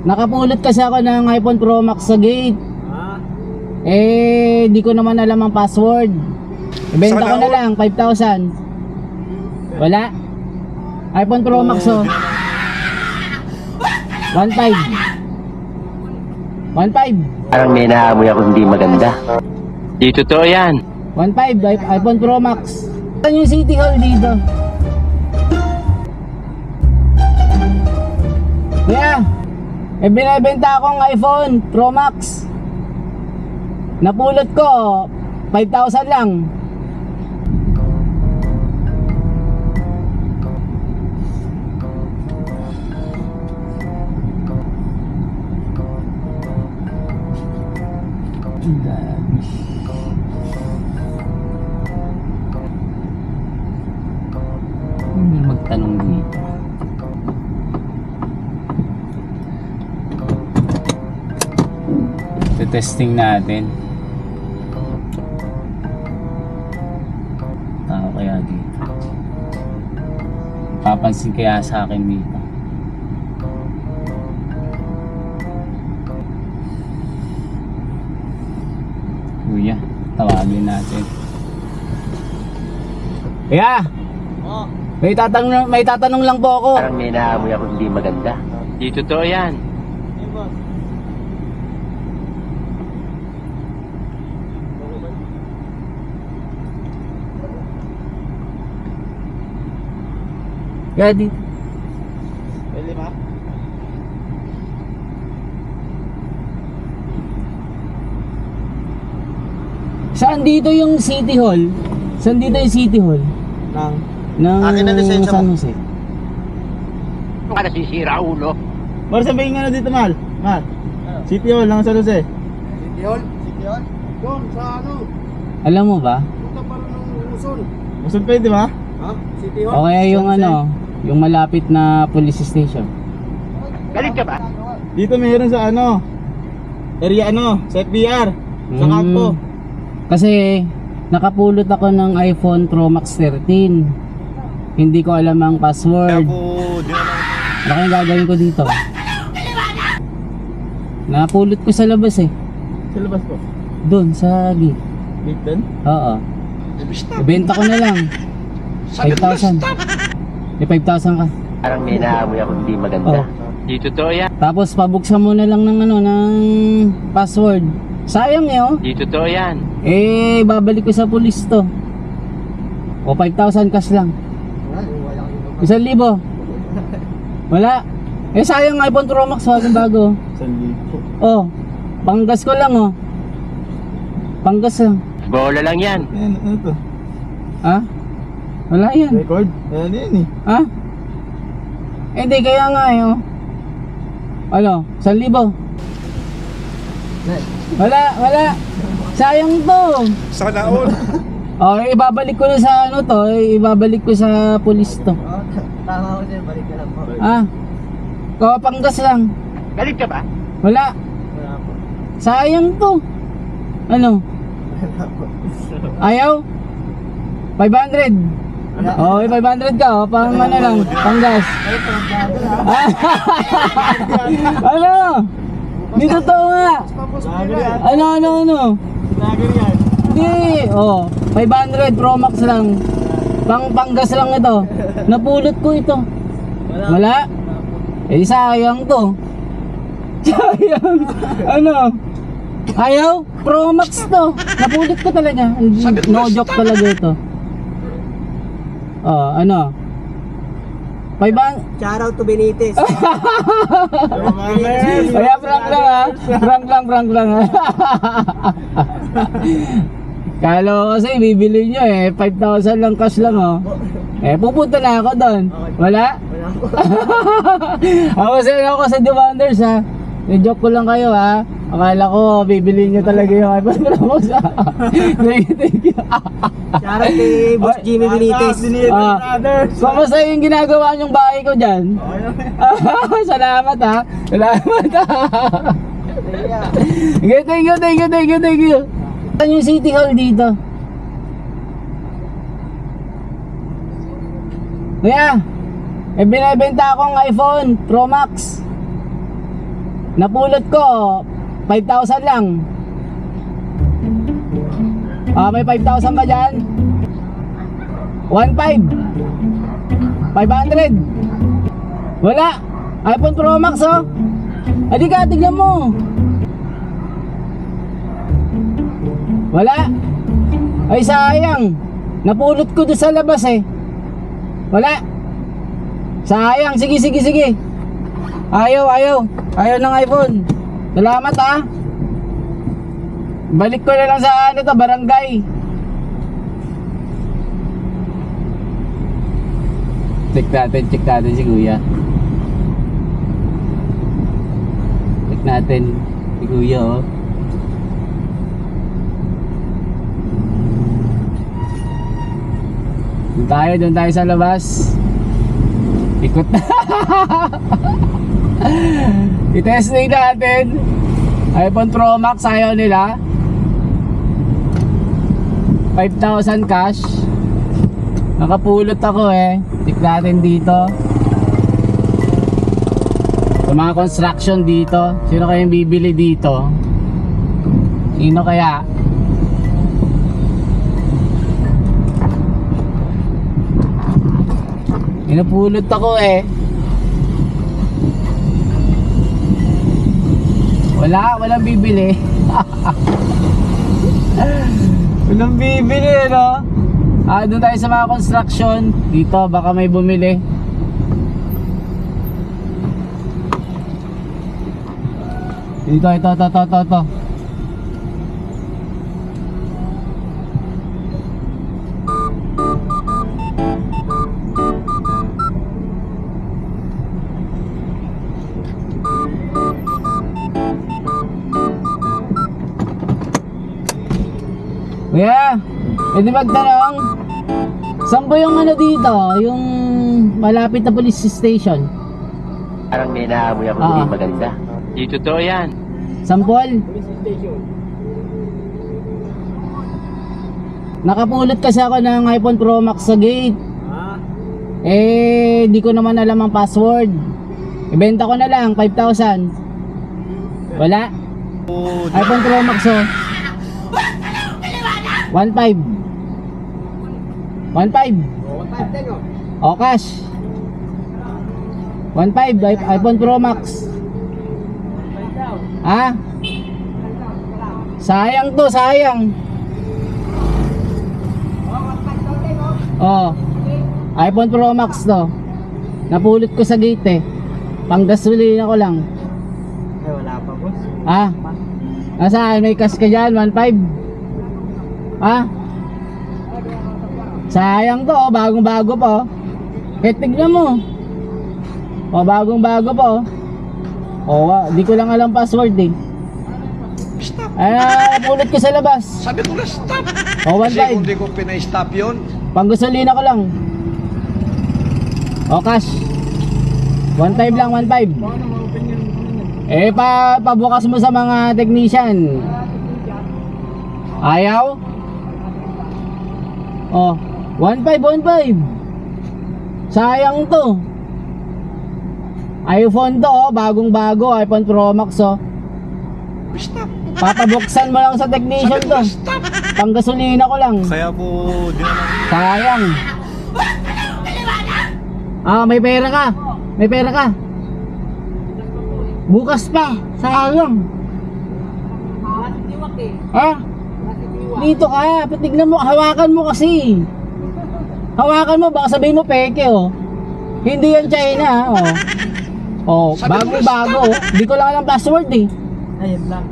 Nakapulot kasi ako ng iPhone Pro Max sa gate. Eh, di ko naman alam ang password. Ibenta ko na lang, 5,000. Wala. iPhone Pro Max oh. 1.5. 1.5. Parang may naamoy ako hindi maganda. Di totoo yan. 1.5 iPhone Pro Max. Saan yung City Hall dito? Kaya, binibenta akong iPhone Pro Max. Napulot ko 5,000 lang. Magtanong dito. Testing natin. Tao kaya dito. Papansin kaya sa akin dito. Kuya, tawagin natin. Kuya! Oh. May tatanong lang po ako. Parang may naamoy ako hindi maganda. Di totoo yan. Hey, boss. Kaya dito. Pwede ba? Saan dito yung City Hall? Saan dito yung City Hall? Ng Akin na lisensya San mo. Jose. Ano ka nasisira, ulo? Mar, sabihin nga na dito, Mal. Mal. City Hall ng San Jose. City Hall? City Hall? Doon, sa ano? Alam mo ba? Punta pa rin ng Luzon. Luzon pwede ba? Ha? City Hall? O kaya yung San Jose. ano, yung malapit na police station. Galit ka ba? Dito mayroon sa ano, area ano, sa FBR. Sa kampo. Kasi nakapulot ako ng iPhone Pro Max 13. Hindi ko alam ang password. Ano kayong gagawin ko dito? Napulot ko sa labas eh. Sa labas po. Doon sa gate. Dito din? Oo. Ibenta ko na lang. 5,000. May 5,000 ka. Parang may naamoy ako hindi maganda. Oh. Di totoo yan. Tapos pabuksan mo na lang ng ano, ng password. Sayang eh oh. Di totoo yan. Eh, babalik ko sa pulis to. O 5,000 cash lang. 1,000. Wala. Eh sayang iPhone Pro Max bagong bago. 1,000. Oh, panggas ko lang oh. Panggas lang. Bola lang yan. Ayan, ano to? Ha? Wala yan. Record? Ayan yan eh. Ha? Eh di kaya nga eh oh. Ano? 1,000. Wala. Sayang to. Sana all. Oh, ibabalik ko na sa ano to, ibabalik ko sa pulis to. Tama ko dyan, balik ka lang po. Ah. Panggas lang. Galit ka ba? Wala. Wala po. Sayang to. Ano? Ayaw? 500. Oh, 500 ka oh, pang ano lang, panggas. Ano? Di totoo nga. Ano? Hindi, oh, 500 Pro Max lang. Panggas lang ito. Napulot ko ito. Wala? Eh sayang to. Sayang. Ano? Ayaw? Pro Max to. Napulot ko talaga. No joke talaga ito. Oh, ano? 500. Shout out to Benitez. Kaya prank lang ha. Prank lang ha. Kala ko kasi bibili nyo eh. 5,000 lang cash lang oh. Eh pupunta na ako doon. Wala? Ako sa Demanders ha. Joke ko lang kayo ha. Akala ko bibili nyo talaga yung iPhone Pro Max. Thank you. Shout out kay Boss Jimmy Benitez. Kamusta yung ginagawa nyong bahay ko dyan? Salamat ha. Salamat ha. Okay, thank you. Saan yung City Hall dito? Kaya, binibenta akong iPhone Pro Max. Napulot ko 5,000 lang. May 5,000 ka dyan? 1,500. 500. Wala. iPhone Pro Max oh. Halika, tignan mo. Wala. Ay sayang. Napulot ko doon sa labas eh. Wala. Sayang. Sige. Ayaw ng iPhone. Salamat ah. Balik ko na lang sa ano to, barangay. Check natin si Kuya. Check natin si Kuya oh. Doon tayo sa labas. Ikot na. I-testing natin. iPhone Pro Max, ayaw nila. 5,000 cash. Nakapulot ako eh. Check natin dito. Sa mga construction dito. Sino kayang bibili dito? Sino kaya? Inapulot ako eh. Walang bibili. Walang bibili no? Doon tayo sa mga construction. Dito baka may bumili. Dito, ito. Kuya, pwede magtanong, saan po yung ano dito? Yung malapit na police station? Parang may naamoy ako hindi maganda. Di totoo yan. Sampol? Nakapulot kasi ako ng iPhone Pro Max sa gate. Di ko naman alam ang password. Ibenta ko na lang, 5,000. Wala. iPhone Pro Max oh. 1,500. 1,500. O cash. 1,500 iPhone Pro Max. Sayang to, sayang. iPhone Pro Max to. Napulot ko sa gate eh. Panggasolina ko lang. Ay, wala pa boss. Nasaan? May cash ka dyan? 1,500. Sayang to, bagong-bago pa. Tignan mo. Bagong-bago pa. Di ko lang alam password eh. Stop. Napulot ko sa labas. Sabi ko na stop. 1,500. Kasi kung di ko pinay-stop yun. Panggasolina ko lang. Cash. 1,500 lang, 1,500. Pabukas mo sa mga technician. Ayaw? 1,500. Sayang to. iPhone to bagong-bago, iPhone Pro Max Stop. Papabuksan mo lang sa technician to. Panggasolina ko lang. Kaya po, di naman. Sayang. May pera ka. May pera ka. Bukas pa. Sayang. Dito ka. Patignan mo. Hawakan mo kasi. Hawakan mo. Baka sabihin mo peke Hindi yan China bago-bago. Hindi ko lang alam password eh. Ayun lang.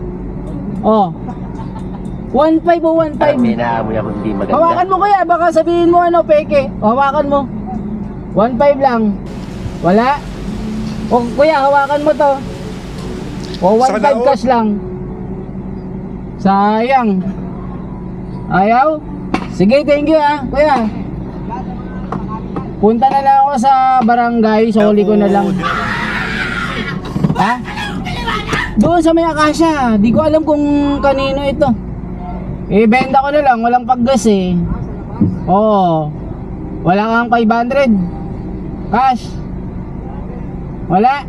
1,500 o 1,500. Parang may naamoy ako hindi maganda. Hawakan mo kaya, baka sabihin mo peke. Hawakan mo. 1,500 lang. Wala. Kuya, hawakan mo to. 1,500 cash lang. Sayang. Ayaw? Sige, thank you kuya. Punta na lang ako sa barangay, soli ko na lang. Doon sa may Akasya. Di ko alam kung kanino ito. Benta ko na lang, walang paggas eh. Wala kang 500 cash. Wala.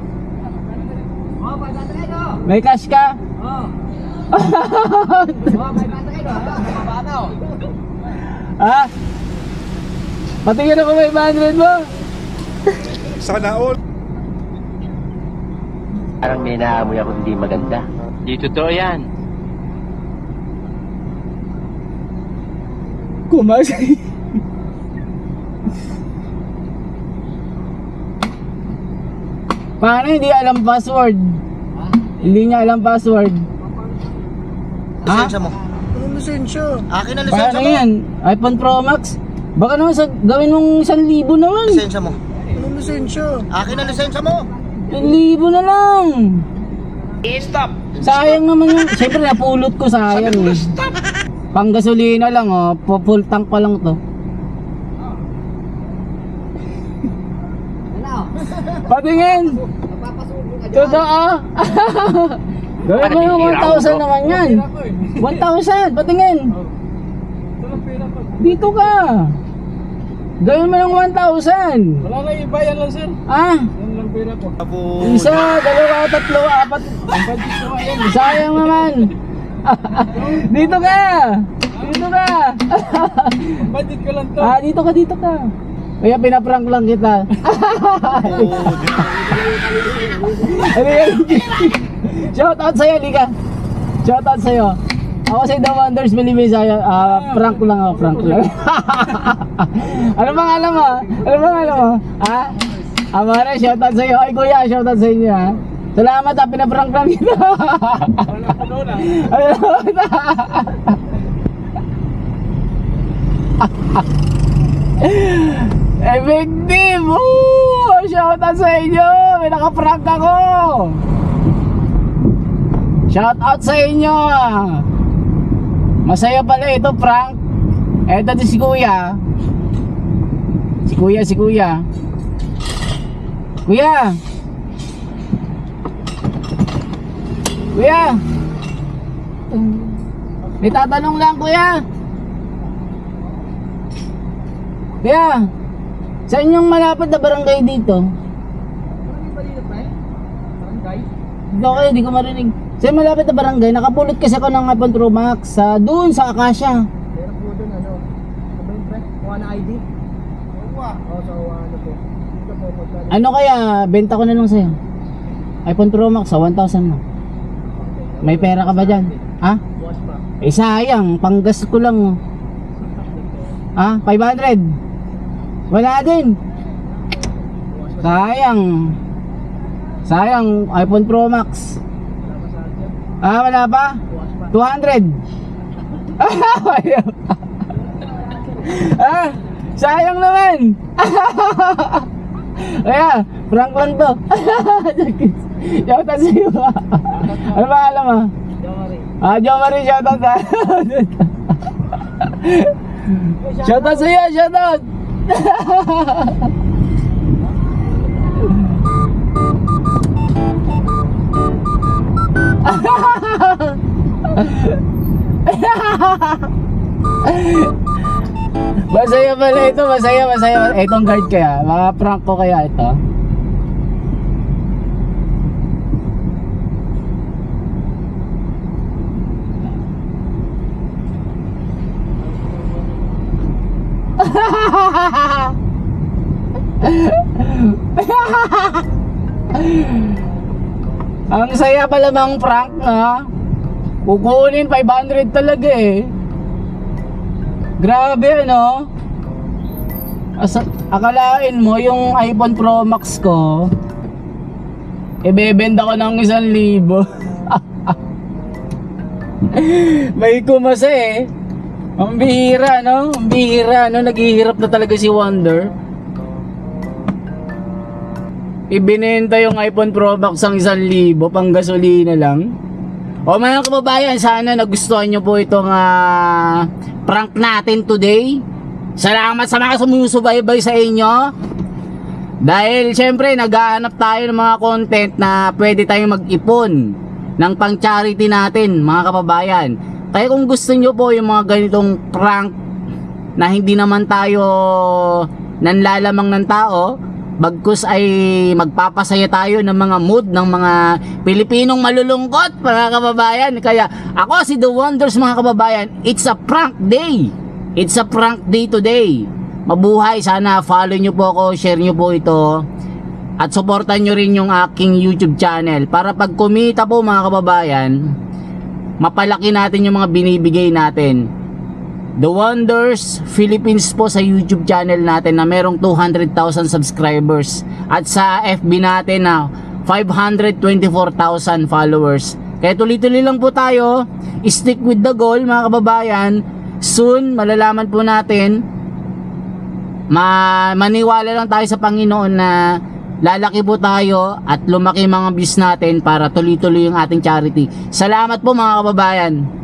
May cash ka? Ha? Patingin ako 500 mo? Sana all. Parang may naamoy ako hindi maganda. Di totoo yan. Kumasi. Paano hindi alam password? Hindi niya alam password. Ha? Lisensya mo. Anong lisensya? Akin na lisensya Paano mo. yan? iPhone Pro Max? Baka naman gawin mong 1,000 naman. Lisensya mo. Anong lisensya? Akin na lisensya mo. 1,000 na lang. Stop. Sayang naman yung, siyempre napulot ko, sayang eh. Stop. Pang gasolina lang oh, full tank pa lang to. Patingin! Totoo! Gawin mo yung 1,000 naman yan. 1,000, patingin! Dito ka! Gawin mo yung 1,000! Wala na iba, yan lang sir. Ah! Yan lang pera ko. Isa, dalawa, tatlo, apat. Sayang naman! Dito ka! Dito ka! Budget ko lang to. Ah, dito ka, dito ka. Kaya pinaprank lang kita. Shout out sa'yo, Lika. Shout out sa'yo. Ako si The Wonders Believe sa'yo. Prank lang ako, prank lang. Ano bang alam mo? Ano bang alam mo? Ha? Amare, shout out sa'yo. Ay kuya, shout out sa inyo ha. Salamat ha, pinaprank lang kita. Effective! Shoutout sa inyo! May nakaprank ako! Shoutout sa inyo! Masaya pala ito, prank. Eto din si kuya. Si kuya. Kuya! May tatanong lang, kuya. Kuya! Sa inyong malapit na barangay dito? Okay, di ko marinig. Sa inyong malapit na barangay, nakapulot kasi ako ng iPhone Pro Max doon sa Acacia. Meron po doon, ano? Ano yung pre? Kuha na ID? Oo, so ano po? Dito po, magkano? Ano kaya, benta ko na lang sa'yo. iPhone Pro Max 1,000 mo. May pera ka ba dyan? Ha? Buwas pa. Eh sayang, panggas ko lang. Ha? 500? Wala din. Sayang, iPhone Pro Max. Wala pa? 200. Sayang naman. Kaya, prank lang to. Shoutout sa'yo. Ano ba alam mo? Jo Marie, shoutout sa. Shoutout sa'yo, shoutout. Masaya pala ito, masaya. Itong guard kaya, mga prank ko kaya ito. Ang saya pala mang prank na. Kukunin 500 talaga eh. Grabe no. Akalain mo yung iPhone Pro Max ko ibebenta ko ng 1,000. May kumasa eh. Ang bihira no, naghihirap na talaga si Wonder. Ibinenta yung iPhone Pro Max ang 1,000 pang gasolina lang. O mga kababayan, sana nagustuhan nyo po itong prank natin today. Salamat sa mga sumusubaybay sa inyo. Dahil syempre naghahanap tayo ng mga content na pwede tayong mag-ipon ng pang charity natin mga kababayan. Kaya kung gusto nyo po yung mga ganitong prank na hindi naman tayo nanlalamang ng tao, bagkus ay magpapasaya tayo ng mga mood ng mga Pilipinong malulungkot, mga kababayan. Kaya ako si The Wonders, mga kababayan, it's a prank day. It's a prank day today. Mabuhay, sana follow nyo po ako, share nyo po ito, at supportan nyo rin yung aking YouTube channel para pag kumita po, mga kababayan, mapalaki natin yung mga binibigay natin. The Wonders Philippines po sa YouTube channel natin na merong 200,000 subscribers, at sa FB natin na 524,000 followers. Kaya tuloy-tuloy lang po tayo, stick with the goal, mga kababayan. Soon malalaman po natin, maniwala lang tayo sa Panginoon na lalaki po tayo at lumaki mga views natin para tuloy-tuloy yung ating charity. Salamat po, mga kababayan.